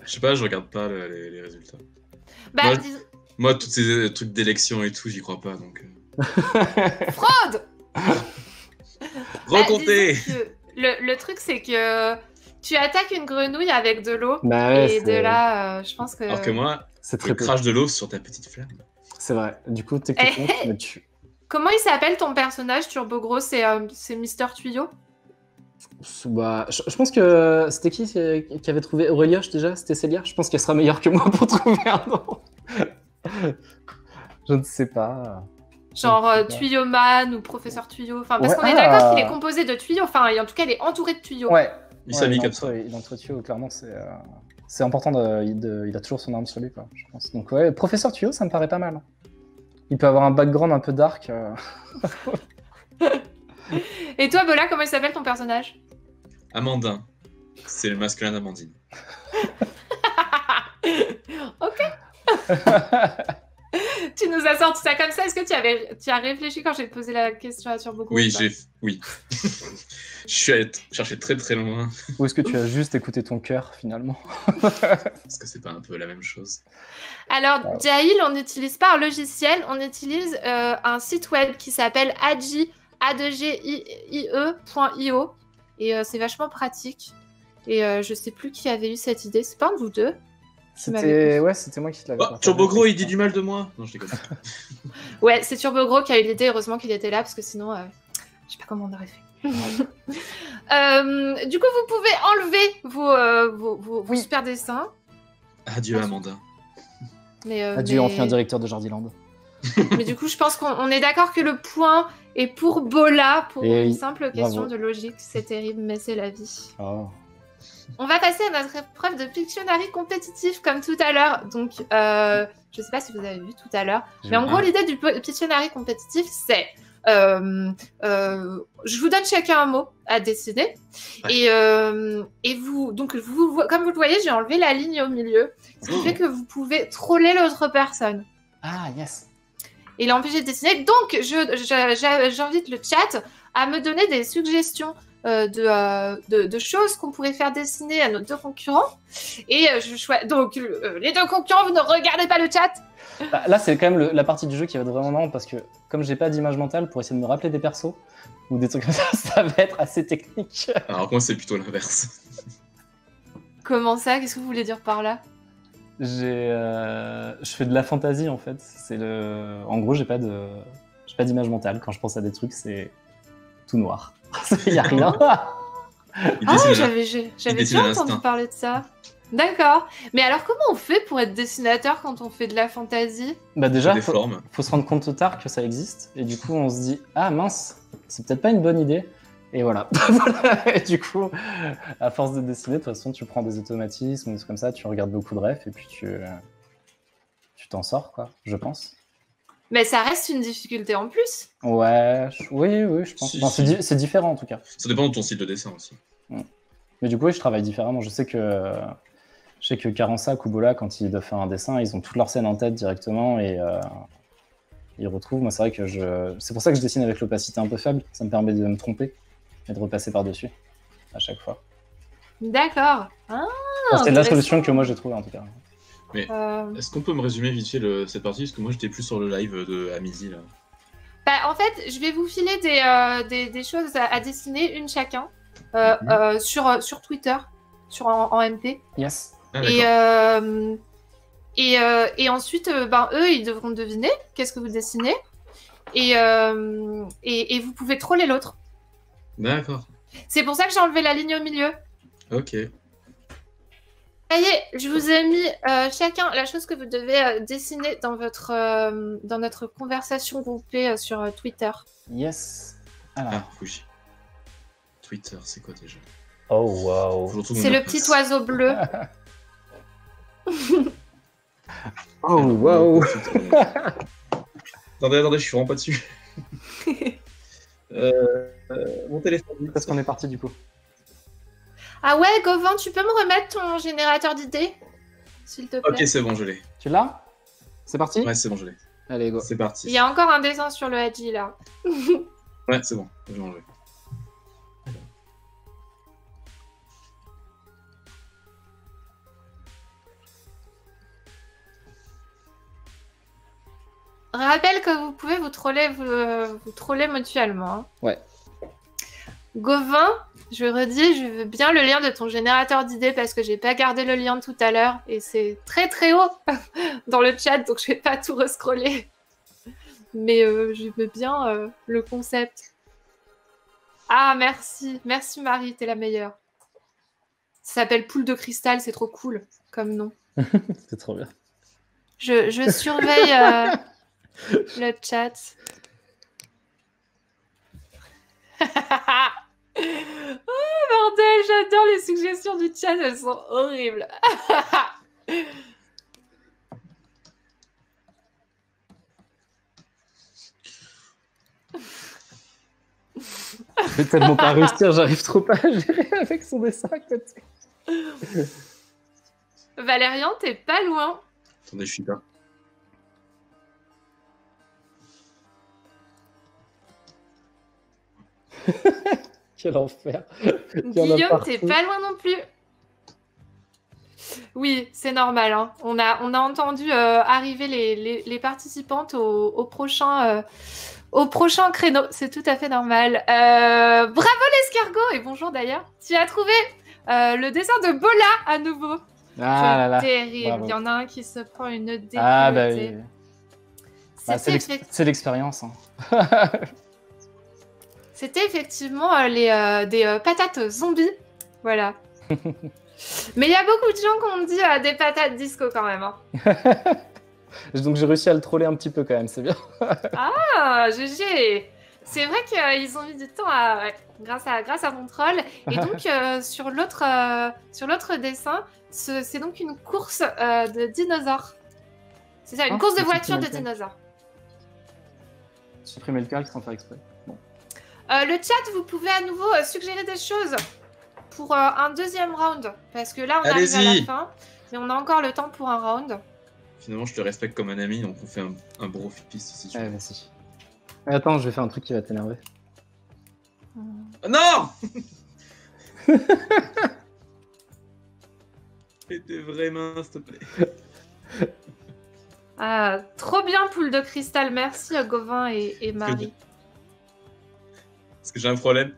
Je sais pas, je regarde pas les résultats. Bah, Ouais. Moi, tous ces trucs d'élection et tout, j'y crois pas, donc... fraude. Recomptez. Disons que le truc, c'est que tu attaques une grenouille avec de l'eau. Bah ouais, Et de là, je pense que... Alors que moi, c'est je très peu. crache de l'eau sur ta petite flamme. C'est vrai. Du coup, techniquement, tu me tues. Comment il s'appelle ton personnage, Turbo Gros? C'est Mister Tuyau? Bah, je pense que c'était qui avait trouvé Aurélioche déjà? C'était Célia? Je pense qu'elle sera meilleure que moi pour trouver un nom. Je ne sais pas. Genre Tuyauman ou Professeur Tuyau. Enfin, parce Ouais, qu'on est d'accord qu'il est composé de tuyaux. Enfin, et en tout cas, il est entouré de tuyaux. Ouais. Il s'habille comme ça. Il entretue, clairement, c'est important. Il a toujours son arme sur lui, quoi, je pense. Donc ouais, Professeur Tuyau, ça me paraît pas mal. Il peut avoir un background un peu dark. Et toi, Bola, comment il s'appelle ton personnage? Amandin. C'est le masculin d'Amandine. Ok. Tu nous as sorti ça comme ça. Est-ce que tu as réfléchi quand j'ai posé la question à Turbo Gros? Oui, oui. Je suis allé chercher très très loin. Ou est-ce que tu as juste écouté ton cœur, finalement? Parce que c'est pas un peu la même chose. Alors, Jail, on n'utilise pas un logiciel, on utilise un site web qui s'appelle adgie.io et c'est vachement pratique. Et je sais plus qui avait eu cette idée. C'est pas un de vous deux? C'était moi qui te l'avais Oh, partagé. Turbo Gros, il dit du mal de moi. Non, je déconne. Ouais, c'est Turbo Gros qui a eu l'idée. Heureusement qu'il était là parce que sinon, je sais pas comment on aurait fait. Du coup, vous pouvez enlever vos super dessins. Adieu, Amanda. Adieu, enfin directeur de Jardiland. Mais du coup, je pense qu'on est d'accord que le point est pour Bola, pour Et une oui, simple question bravo. de logique. C'est terrible, mais c'est la vie. Oh. On va passer à notre épreuve de Pictionary compétitif, comme tout à l'heure. Donc, je sais pas si vous avez vu tout à l'heure. Mais en gros, l'idée du Pictionary compétitif, c'est... je vous donne chacun un mot à dessiner. Ouais. Et vous, donc, comme vous le voyez, j'ai enlevé la ligne au milieu. Ce qui fait que vous pouvez troller l'autre personne. Ah, yes. Et l'empêcher de dessiner. Donc, j'invite le chat à me donner des suggestions de choses qu'on pourrait faire dessiner à nos deux concurrents. Et donc, les deux concurrents, vous ne regardez pas le chat. Là, c'est quand même la partie du jeu qui va être vraiment marrante parce que comme j'ai pas d'image mentale pour essayer de me rappeler des persos ou des trucs comme ça va être assez technique. Alors moi, c'est plutôt l'inverse. Comment ça? Qu'est-ce que vous voulez dire par là? Je fais de la fantaisie en fait. En gros, j'ai pas d'image mentale. Quand je pense à des trucs, c'est tout noir. Il y a rien. J'avais déjà entendu parler de ça. D'accord. Mais alors, comment on fait pour être dessinateur quand on fait de la fantaisie? Bah déjà, faut se rendre compte tard que ça existe. Et du coup, on se dit, ah mince, c'est peut-être pas une bonne idée. Et voilà. Et du coup, à force de dessiner, de toute façon, tu prends des automatismes, des trucs comme ça, tu regardes beaucoup de refs et puis tu t'en sors, quoi, je pense. Mais ça reste une difficulté en plus. Ouais, oui, je pense. C'est différent en tout cas. Ça dépend de ton style de dessin aussi. Mais du coup, oui, je travaille différemment. Je sais que Carensac ou Bola, quand ils doivent faire un dessin, ils ont toute leur scène en tête directement et ils retrouvent. Moi, c'est vrai que c'est pour ça que je dessine avec l'opacité un peu faible. Ça me permet de me tromper et de repasser par-dessus à chaque fois. D'accord. C'est la solution que moi j'ai trouvée en tout cas. Mais est-ce qu'on peut me résumer vite fait cette partie? Parce que moi, j'étais plus sur le live à midi là. Bah, en fait, je vais vous filer des choses à dessiner, une chacun, sur Twitter, en MP. Yes. Et ensuite, eux, ils devront deviner qu'est-ce que vous dessinez. Et vous pouvez troller l'autre. D'accord. C'est pour ça que j'ai enlevé la ligne au milieu. Ok. Ça y est, je vous ai mis chacun la chose que vous devez dessiner dans notre conversation groupée sur Twitter. Yes. Alors. Ah, oui. Twitter, c'est quoi déjà? Oh, wow. C'est le petit oiseau bleu. Oh, wow. Attendez, je suis vraiment pas dessus. Mon téléphone. Parce qu'on est parti du coup. Ah ouais, Gauvin, tu peux me remettre ton générateur d'idées, s'il te plaît? Ok, c'est bon, je l'ai. Tu l'as? C'est parti? Ouais, c'est bon, je l'ai. Allez, go. C'est parti. Il y a encore un dessin sur le Hadji, là. Ouais, c'est bon, je vais enlever. Rappelle que vous pouvez vous troller mutuellement. Hein. Ouais. Gauvin, je redis, je veux bien le lien de ton générateur d'idées parce que j'ai pas gardé le lien tout à l'heure et c'est très très haut dans le chat, donc je vais pas tout rescroller. Mais je veux bien le concept. Ah, merci. Merci Marie, t'es la meilleure. Ça s'appelle Poule de cristal, c'est trop cool comme nom. C'est trop bien. Je surveille le chat. Oh bordel, j'adore les suggestions du chat, elles sont horribles. Je vais tellement pas réussir, j'arrive trop pas à gérer avec son dessin à côté. Valérian, t'es pas loin. Attendez, je suis là. Quel enfer. Guillaume, t'es pas loin non plus. Oui, c'est normal. Hein. On a entendu arriver les participantes au prochain créneau. C'est tout à fait normal. Bravo l'escargot et bonjour d'ailleurs. Tu as trouvé le dessin de Bola à nouveau. Ah là là. Terrible. Bravo. Il y en a un qui se prend une déculottée. Ah bah oui. C'est l'expérience. Hein. C'était effectivement des patates zombies. Voilà. Mais il y a beaucoup de gens qui ont dit des patates disco quand même. Hein. Donc j'ai réussi à le troller un petit peu quand même, c'est bien. Ah, GG. C'est vrai qu'ils ont mis du temps grâce à mon troll. Et donc, sur l'autre dessin, c'est donc une course de dinosaures. C'est ça, une course de voiture de dinosaures. Supprimer le calque sans faire exprès. Bon. Le chat, vous pouvez à nouveau suggérer des choses pour un deuxième round. Parce que là, on arrive à la fin. Et on a encore le temps pour un round. Finalement, je te respecte comme un ami, donc on fait un bro fist si tu veux. Vas-y. Attends, je vais faire un truc qui va t'énerver. Oh non. Fais tes vraies mains, s'il te plaît. Ah, trop bien, poule de cristal. Merci Gauvin et Marie. Parce que j'ai un problème.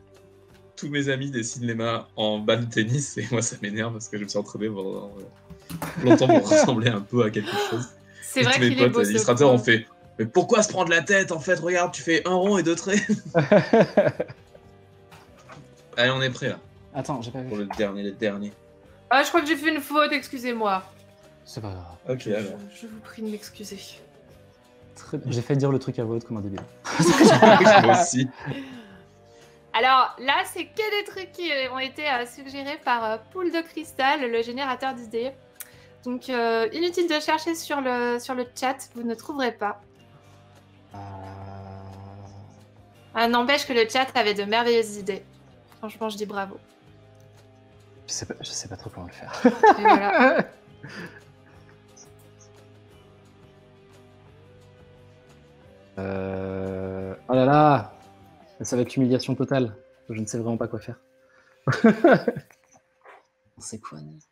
Tous mes amis dessinent les mains en balle de tennis et moi ça m'énerve parce que je me suis entraîné pendant longtemps pour ressembler un peu à quelque chose. C'est vrai qu'il est beau. Les illustrateurs ont fait mais pourquoi se prendre la tête en fait? Regarde, tu fais un rond et deux traits. Allez, on est prêt là. Attends, j'ai pas vu. Pour le dernier. Ah, je crois que j'ai fait une faute, excusez-moi. C'est pas grave. Ok, alors. Je vous prie de m'excuser. J'ai fait dire le truc à voix haute comme un débile. Moi aussi. Alors là, c'est que des trucs qui ont été suggérés par Poule de Cristal, le générateur d'idées. Donc inutile de chercher sur le chat, vous ne trouverez pas. N'empêche que le chat avait de merveilleuses idées. Franchement, je dis bravo. Je sais pas trop comment le faire. Et voilà. Oh là là! Ça va être l'humiliation totale. Je ne sais vraiment pas quoi faire. C'est quoi, Annie?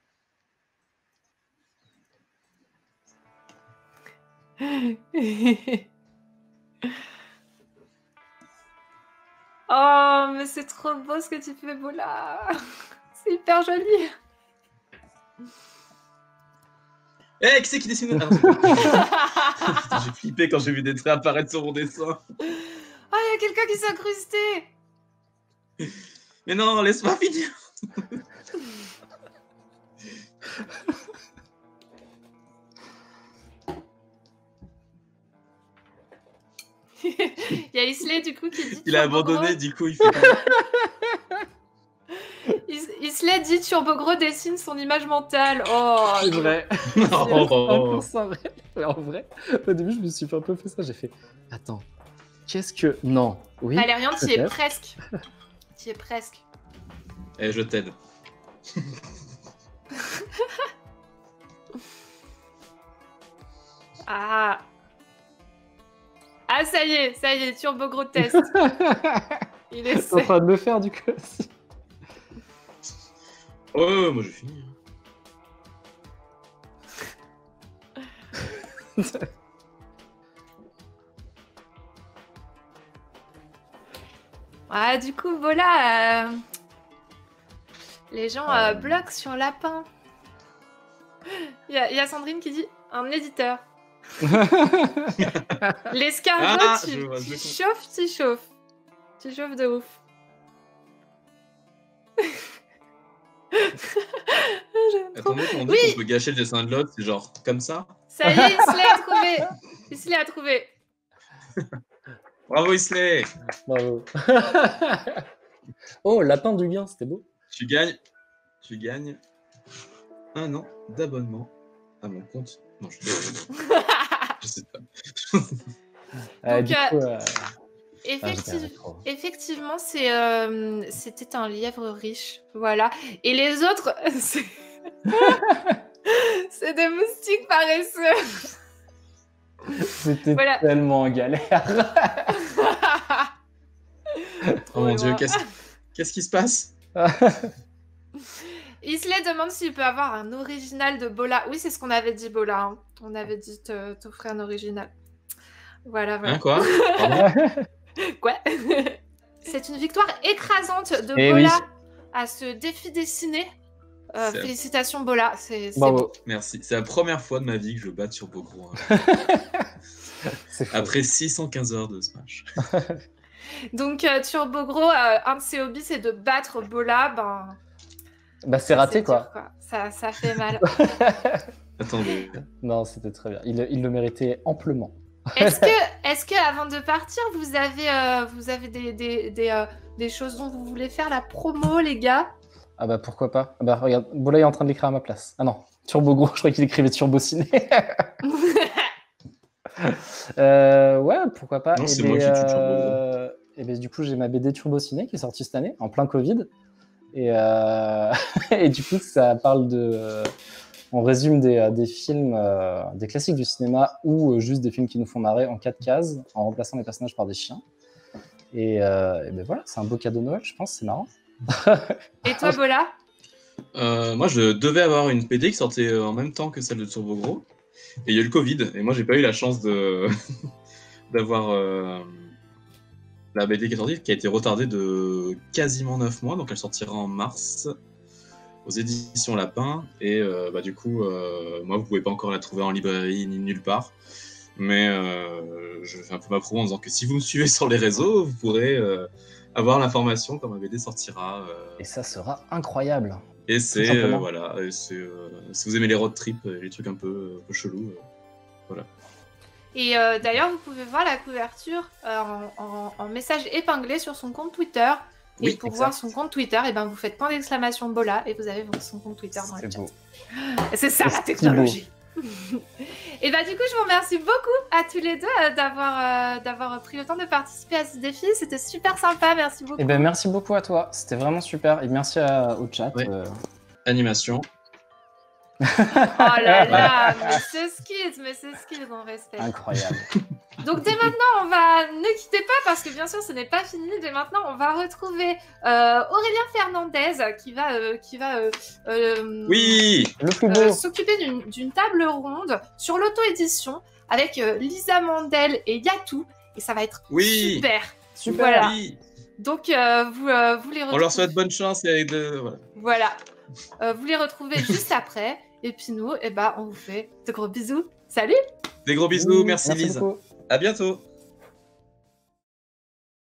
Oh, mais c'est trop beau ce que tu fais, Bola. C'est hyper joli. Hé, qui c'est qui dessine? J'ai flippé quand j'ai vu des traits apparaître sur mon dessin. Oh, il y a quelqu'un qui s'est incrusté. Mais non, laisse-moi finir. Il y a Isley du coup qui dit. Il a abandonné, du coup il fait. Isley dit Turbogros dessine son image mentale. Oh, c'est vrai. Oh. En vrai, au début je me suis un peu fait ça. J'ai fait attends, qu'est-ce que. Non, oui. Valérian, tu y es presque. Tu y es presque. Eh, je t'aide. Ah, ça y est, Turbogros test. Il est en train de le faire du coup aussi. Oh, moi j'ai fini. Ah, du coup, voilà. Les gens bloquent sur lapin. Il y a Sandrine qui dit un éditeur. L'escargot, tu chauffes. Tu chauffes de ouf. Attendez, on dit qu'on peut gâcher le dessin de l'autre, c'est genre comme ça. Ça y est, Isley a trouvé. Isley a trouvé. Bravo Isley. Bravo. Oh, lapin du gain, c'était beau. Tu gagnes 1 an d'abonnement à mon compte. Non, je sais pas. Donc, du coup, effectivement, c'était un lièvre riche, voilà. Et les autres, c'est des moustiques paresseux. C'était tellement en galère. Oh mon Dieu, qu'est-ce qui se passe? Isley demande s'il peut avoir un original de Bola. Oui, c'est ce qu'on avait dit, Bola. Hein. On avait dit t'offrir un original. Voilà. Hein, quoi? Quoi? C'est une victoire écrasante de Bola à ce défi dessiné. Félicitations, Bola. C'est beau. Merci. C'est la première fois de ma vie que je batte sur Bogro. Après 615 heures de Smash. Donc, Turbo Gros, un de ses hobbies, c'est de battre Bola. Bah, c'est raté, dur, quoi. Ça fait mal. Attendez. Non, c'était très bien. Il le méritait amplement. Est-ce que avant de partir, vous avez des choses dont vous voulez faire la promo, les gars? Ah bah pourquoi pas. Ah bah regarde, Bola est en train de l'écrire à ma place. Ah non, Turbo Gros, je croyais qu'il écrivait Turbo Ciné. Ouais, pourquoi pas. Non, c'est moi qui tue Turbo Gros. Et ben, du coup, j'ai ma BD Turbo Ciné qui est sortie cette année, en plein Covid. Et, et du coup, ça parle de... on résume des films, des classiques du cinéma ou juste des films qui nous font marrer en 4 cases, en remplaçant les personnages par des chiens. Et ben voilà, c'est un beau cadeau de Noël, je pense, c'est marrant. Et toi, Bola? Moi, je devais avoir une PD qui sortait en même temps que celle de Turbo Gros. Et il y a eu le Covid. Et moi, j'ai pas eu la chance d'avoir la BD qui est sortie, qui a été retardée de quasiment 9 mois. Donc, elle sortira en mars aux éditions Lapin. Et du coup, moi, vous pouvez pas encore la trouver en librairie ni nulle part. Mais je fais un peu ma promo en disant que si vous me suivez sur les réseaux, vous pourrez avoir l'information quand ma BD sortira. Et ça sera incroyable. Et c'est voilà, si vous aimez les road trips, les trucs un peu chelous, voilà. Et d'ailleurs, vous pouvez voir la couverture en message épinglé sur son compte Twitter. Et Oui, pour exact. voir son compte Twitter, et ben vous faites point d'exclamation Bola et vous avez son compte Twitter dans le chat. Beau. C'est ça la technologie. Et bah du coup, je vous remercie beaucoup à tous les deux d'avoir pris le temps de participer à ce défi. C'était super sympa, merci beaucoup. Et ben merci beaucoup à toi, c'était vraiment super. Et merci au chat. Ouais. Animation. Oh là là, mais c'est skills, on respecte. Incroyable. Donc dès maintenant, ne quittez pas parce que bien sûr ce n'est pas fini. Dès maintenant, on va retrouver Aurélien Fernandez qui va Oui, le plus beau. s'occuper d'une table ronde sur l'auto-édition avec Lisa Mandel et Yatou. Et ça va être super. Voilà. Oui. Donc vous les retrouvez. On leur souhaite bonne chance et Voilà. Vous les retrouvez juste après. Et puis nous, on vous fait de gros bisous. Salut! Des gros bisous, merci Lise. Beaucoup. À bientôt.